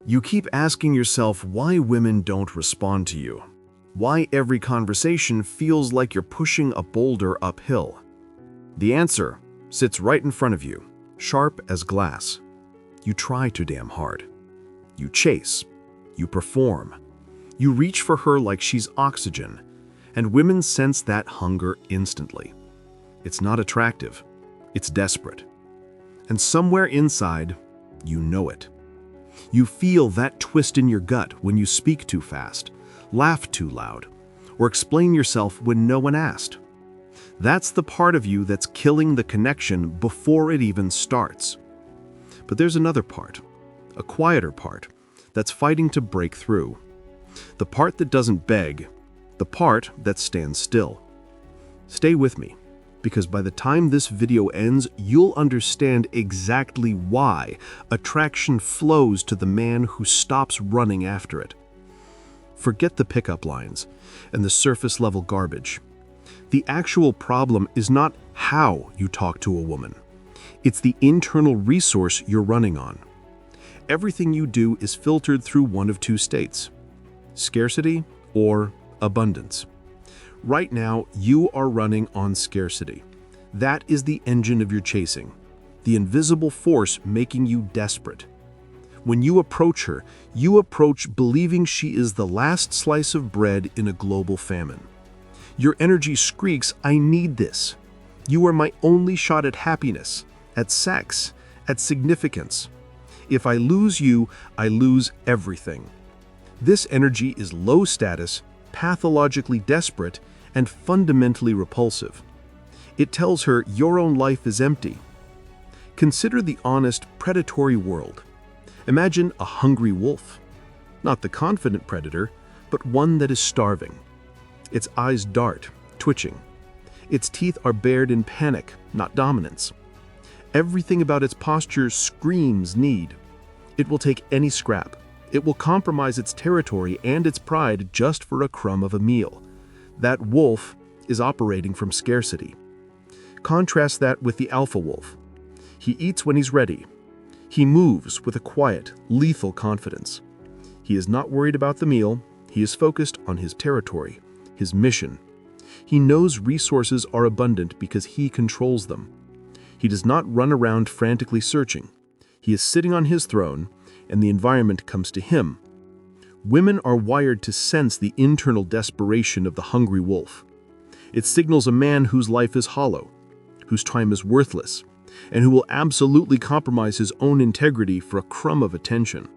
You keep asking yourself why women don't respond to you, why every conversation feels like you're pushing a boulder uphill. The answer sits right in front of you, sharp as glass. You try too damn hard. You chase. You perform. You reach for her like she's oxygen, and women sense that hunger instantly. It's not attractive. It's desperate. And somewhere inside, you know it. You feel that twist in your gut when you speak too fast, laugh too loud, or explain yourself when no one asked. That's the part of you that's killing the connection before it even starts. But there's another part, a quieter part, that's fighting to break through. The part that doesn't beg, the part that stands still. Stay with me, because by the time this video ends, you'll understand exactly why attraction flows to the man who stops running after it. Forget the pickup lines and the surface-level garbage. The actual problem is not how you talk to a woman. It's the internal resource you're running on. Everything you do is filtered through one of two states: scarcity or abundance. Right now, you are running on scarcity. That is the engine of your chasing, the invisible force making you desperate. When you approach her, you approach believing she is the last slice of bread in a global famine. Your energy squeaks, "I need this. You are my only shot at happiness, at sex, at significance. If I lose you, I lose everything." This energy is low status, pathologically desperate, and fundamentally repulsive. It tells her your own life is empty. Consider the honest, predatory world. Imagine a hungry wolf. Not the confident predator, but one that is starving. Its eyes dart, twitching. Its teeth are bared in panic, not dominance. Everything about its posture screams need. It will take any scrap. It will compromise its territory and its pride just for a crumb of a meal. That wolf is operating from scarcity. Contrast that with the alpha wolf. He eats when he's ready. He moves with a quiet, lethal confidence. He is not worried about the meal. He is focused on his territory, his mission. He knows resources are abundant because he controls them. He does not run around frantically searching. He is sitting on his throne, and the environment comes to him. Women are wired to sense the internal desperation of the hungry wolf. It signals a man whose life is hollow, whose time is worthless, and who will absolutely compromise his own integrity for a crumb of attention.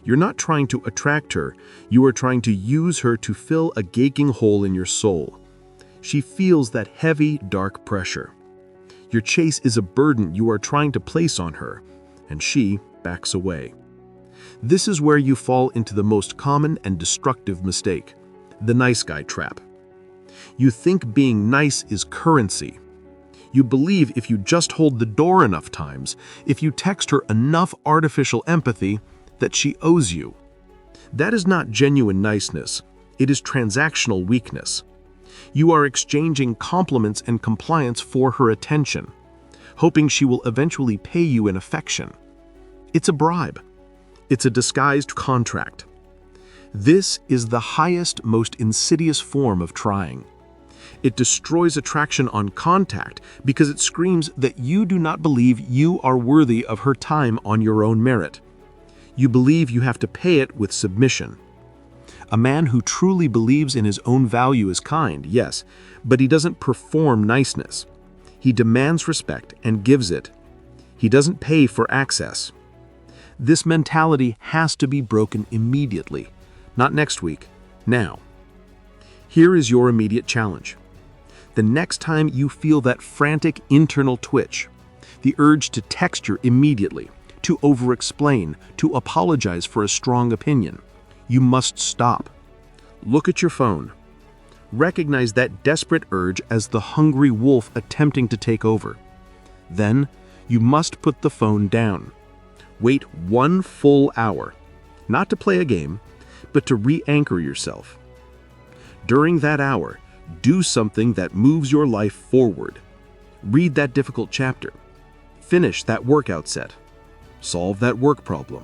You're not trying to attract her, you are trying to use her to fill a gaping hole in your soul. She feels that heavy, dark pressure. Your chase is a burden you are trying to place on her, and she backs away. This is where you fall into the most common and destructive mistake, the nice guy trap. You think being nice is currency. You believe if you just hold the door enough times, if you text her enough artificial empathy, that she owes you. That is not genuine niceness. It is transactional weakness. You are exchanging compliments and compliance for her attention, hoping she will eventually pay you in affection. It's a bribe. It's a disguised contract. This is the highest, most insidious form of trying. It destroys attraction on contact because it screams that you do not believe you are worthy of her time on your own merit. You believe you have to pay it with submission. A man who truly believes in his own value is kind, yes, but he doesn't perform niceness. He demands respect and gives it. He doesn't pay for access. This mentality has to be broken immediately, not next week, now. Here is your immediate challenge. The next time you feel that frantic internal twitch, the urge to text her immediately, to over-explain, to apologize for a strong opinion, you must stop. Look at your phone. Recognize that desperate urge as the hungry wolf attempting to take over. Then, you must put the phone down. Wait 1 full hour, not to play a game, but to re-anchor yourself. During that hour, do something that moves your life forward. Read that difficult chapter. Finish that workout set. Solve that work problem.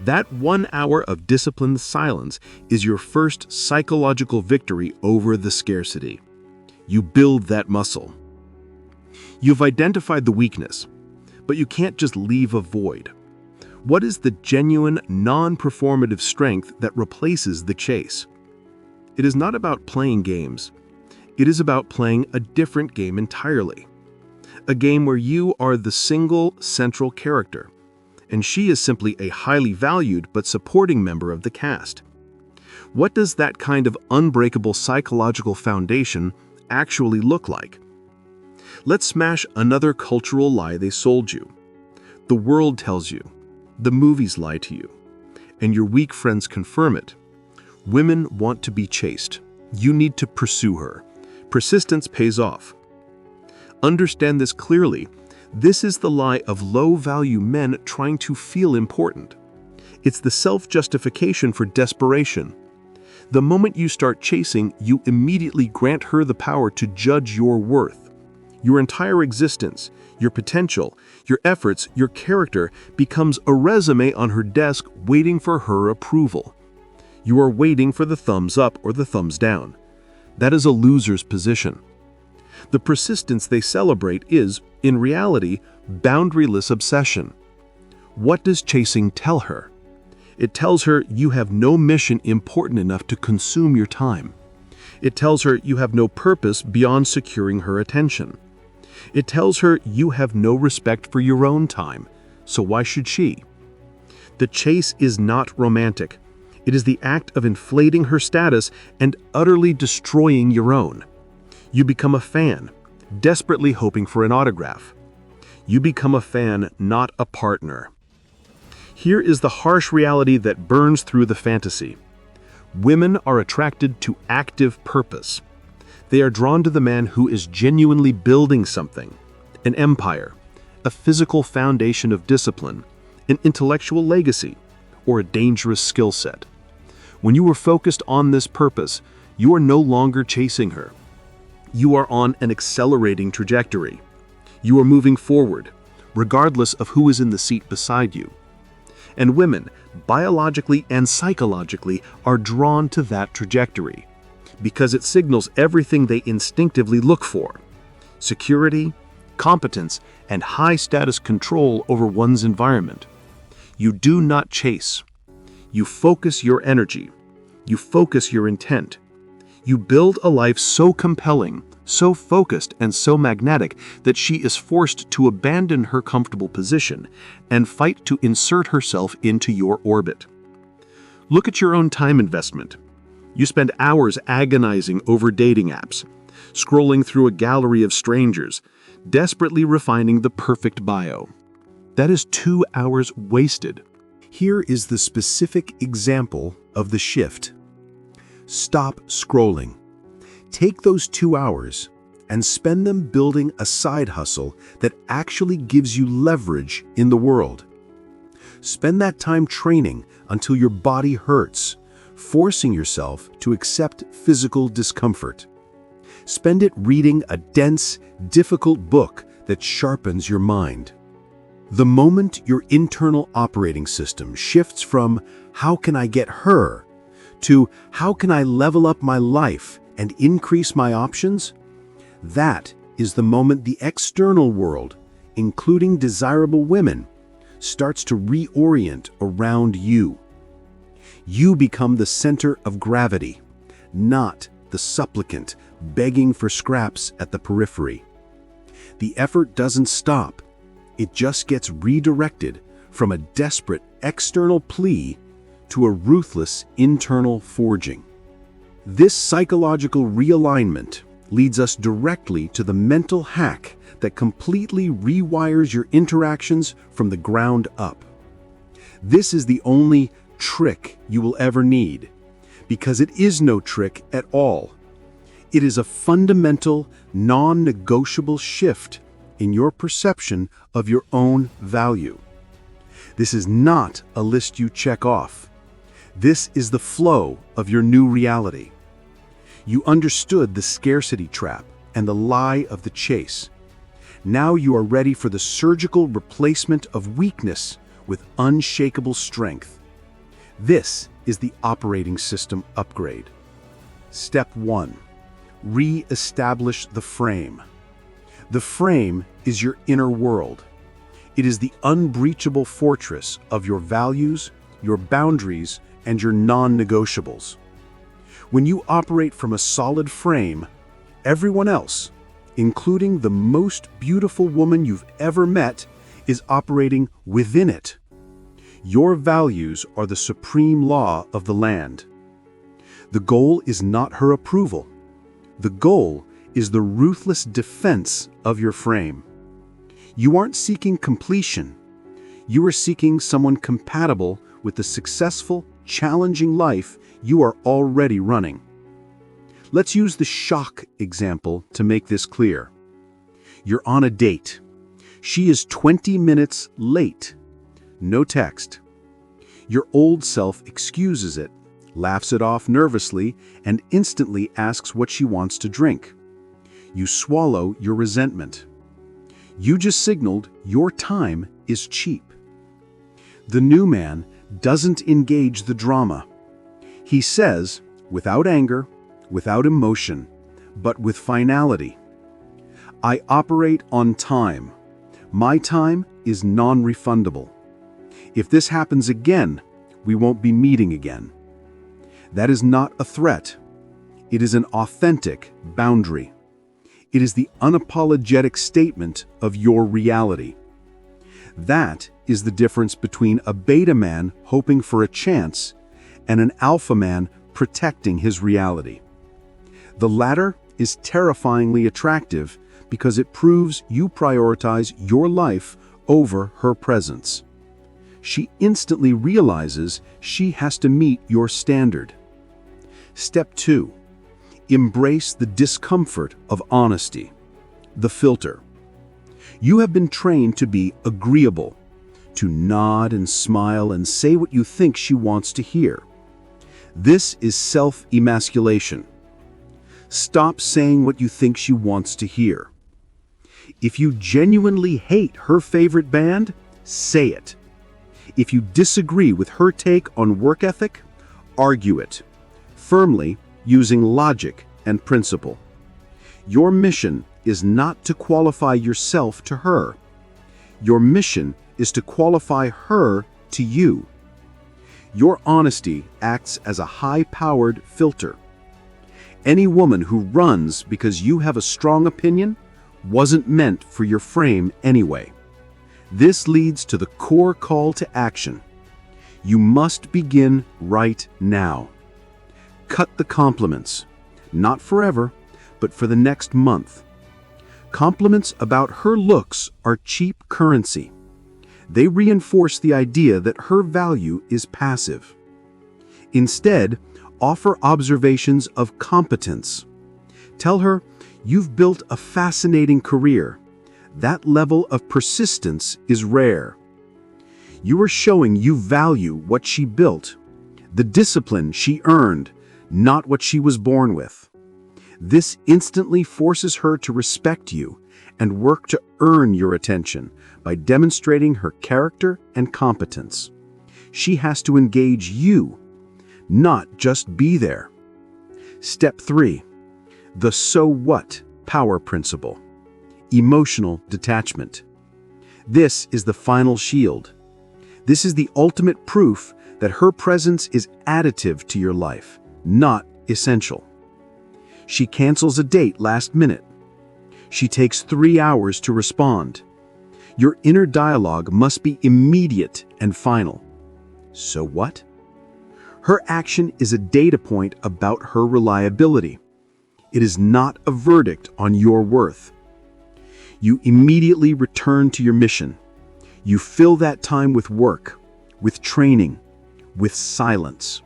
That 1 hour of disciplined silence is your first psychological victory over the scarcity. You build that muscle. You've identified the weakness, but you can't just leave a void. What is the genuine, non-performative strength that replaces the chase? It is not about playing games. It is about playing a different game entirely. A game where you are the single central character, and she is simply a highly valued but supporting member of the cast. What does that kind of unbreakable psychological foundation actually look like? Let's smash another cultural lie they sold you. The world tells you, the movies lie to you, and your weak friends confirm it. Women want to be chased. You need to pursue her. Persistence pays off. Understand this clearly. This is the lie of low-value men trying to feel important. It's the self-justification for desperation. The moment you start chasing, you immediately grant her the power to judge your worth. Your entire existence, your potential, your efforts, your character becomes a resume on her desk waiting for her approval. You are waiting for the thumbs up or the thumbs down. That is a loser's position. The persistence they celebrate is, in reality, boundaryless obsession. What does chasing tell her? It tells her you have no mission important enough to consume your time. It tells her you have no purpose beyond securing her attention. It tells her you have no respect for your own time, so why should she? The chase is not romantic. It is the act of inflating her status and utterly destroying your own. You become a fan, desperately hoping for an autograph. You become a fan, not a partner. Here is the harsh reality that burns through the fantasy. Women are attracted to active purpose. They are drawn to the man who is genuinely building something, an empire, a physical foundation of discipline, an intellectual legacy, or a dangerous skill set. When you are focused on this purpose, you are no longer chasing her. You are on an accelerating trajectory. You are moving forward, regardless of who is in the seat beside you. And women, biologically and psychologically, are drawn to that trajectory because it signals everything they instinctively look for: security, competence, and high-status control over one's environment. You do not chase. You focus your energy. You focus your intent. You build a life so compelling, so focused, and so magnetic that she is forced to abandon her comfortable position and fight to insert herself into your orbit. Look at your own time investment. You spend hours agonizing over dating apps, scrolling through a gallery of strangers, desperately refining the perfect bio. That is 2 hours wasted. Here is the specific example of the shift. Stop scrolling. Take those 2 hours and spend them building a side hustle that actually gives you leverage in the world. Spend that time training until your body hurts, forcing yourself to accept physical discomfort. Spend it reading a dense, difficult book that sharpens your mind. The moment your internal operating system shifts from "how can I get her" to "how can I level up my life and increase my options," that is the moment the external world, including desirable women, starts to reorient around you. You become the center of gravity, not the supplicant begging for scraps at the periphery. The effort doesn't stop. It just gets redirected from a desperate external plea to a ruthless internal forging. This psychological realignment leads us directly to the mental hack that completely rewires your interactions from the ground up. This is the only trick you will ever need, because it is no trick at all. It is a fundamental, non-negotiable shift in your perception of your own value. This is not a list you check off. This is the flow of your new reality. You understood the scarcity trap and the lie of the chase. Now you are ready for the surgical replacement of weakness with unshakable strength. This is the operating system upgrade. Step 1. Re-establish the frame. The frame is your inner world. It is the unbreachable fortress of your values, your boundaries, and your non-negotiables. When you operate from a solid frame, everyone else, including the most beautiful woman you've ever met, is operating within it. Your values are the supreme law of the land. The goal is not her approval. The goal is the ruthless defense of your frame. You aren't seeking completion. You are seeking someone compatible with the successful, challenging life you are already running. Let's use the shock example to make this clear. You're on a date. She is 20 minutes late. No text. Your old self excuses it, laughs it off nervously, and instantly asks what she wants to drink. You swallow your resentment. You just signaled your time is cheap. The new man doesn't engage the drama. He says, without anger, without emotion, but with finality, I operate on time. My time is non-refundable. If this happens again, we won't be meeting again. That is not a threat. It is an authentic boundary. It is the unapologetic statement of your reality. That is the difference between a beta man hoping for a chance and an alpha man protecting his reality. The latter is terrifyingly attractive because it proves you prioritize your life over her presence. She instantly realizes she has to meet your standard. Step 2. Embrace the discomfort of honesty. The filter. You have been trained to be agreeable, to nod and smile and say what you think she wants to hear. This is self-emasculation. Stop saying what you think she wants to hear. If you genuinely hate her favorite band, say it. If you disagree with her take on work ethic, argue it, firmly using logic and principle. Your mission is not to qualify yourself to her. Your mission is to qualify her to you. Your honesty acts as a high-powered filter. Any woman who runs because you have a strong opinion wasn't meant for your frame anyway. This leads to the core call to action. You must begin right now. Cut the compliments, not forever, but for the next month. Compliments about her looks are cheap currency. They reinforce the idea that her value is passive. Instead, offer observations of competence. Tell her, you've built a fascinating career. That level of persistence is rare. You are showing you value what she built, the discipline she earned, not what she was born with. This instantly forces her to respect you and work to earn your attention by demonstrating her character and competence. She has to engage you, not just be there. Step 3. The so what power principle. Emotional detachment. This is the final shield. This is the ultimate proof that her presence is additive to your life, not essential. She cancels a date last minute. She takes 3 hours to respond. Your inner dialogue must be immediate and final. So what? Her action is a data point about her reliability. It is not a verdict on your worth. You immediately return to your mission. You fill that time with work, with training, with silence.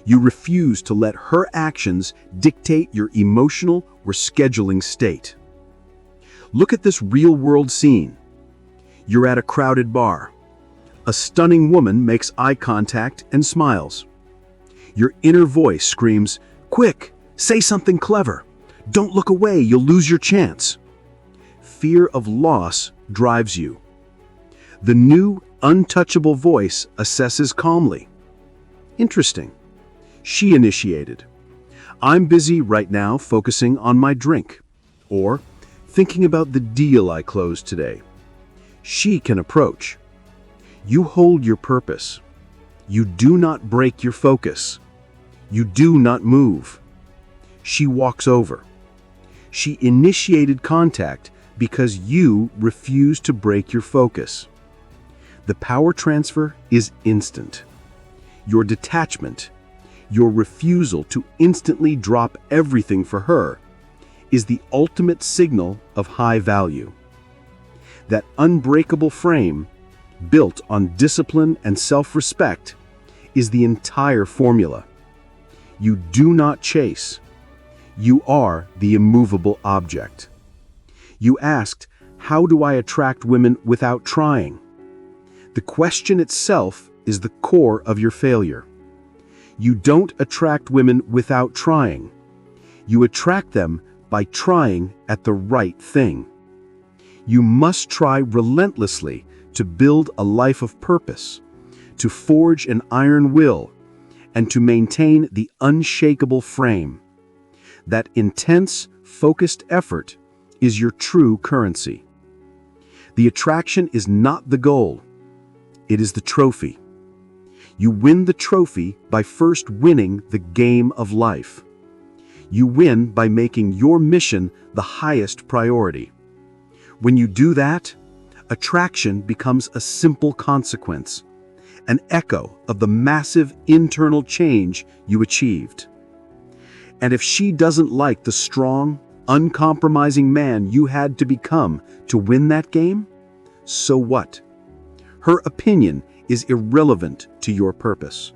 You refuse to let her actions dictate your emotional or scheduling state. Look at this real-world scene. You're at a crowded bar. A stunning woman makes eye contact and smiles. Your inner voice screams, "Quick, say something clever. Don't look away, you'll lose your chance." Fear of loss drives you. The new, untouchable voice assesses calmly. Interesting. She initiated. I'm busy right now focusing on my drink. Or thinking about the deal I closed today. She can approach. You hold your purpose. You do not break your focus. You do not move. She walks over. She initiated contact because you refuse to break your focus. The power transfer is instant. Your detachment, your refusal to instantly drop everything for her, is the ultimate signal of high value. That unbreakable frame, built on discipline and self-respect, is the entire formula. You do not chase. You are the immovable object. You asked, how do I attract women without trying? The question itself is the core of your failure. You don't attract women without trying. You attract them by trying at the right thing. You must try relentlessly to build a life of purpose, to forge an iron will, and to maintain the unshakable frame. That intense, focused effort is your true currency. The attraction is not the goal. It is the trophy. You win the trophy by first winning the game of life. You win by making your mission the highest priority. When you do that, attraction becomes a simple consequence, an echo of the massive internal change you achieved. And if she doesn't like the strong, uncompromising man you had to become to win that game, so what? Her opinion is irrelevant to your purpose.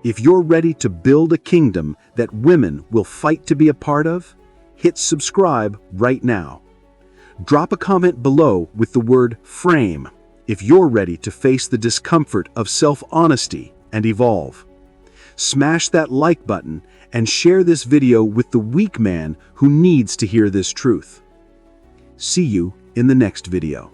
If you're ready to build a kingdom that women will fight to be a part of, hit subscribe right now. Drop a comment below with the word frame if you're ready to face the discomfort of self-honesty and evolve. Smash that like button and share this video with the weak man who needs to hear this truth. See you in the next video.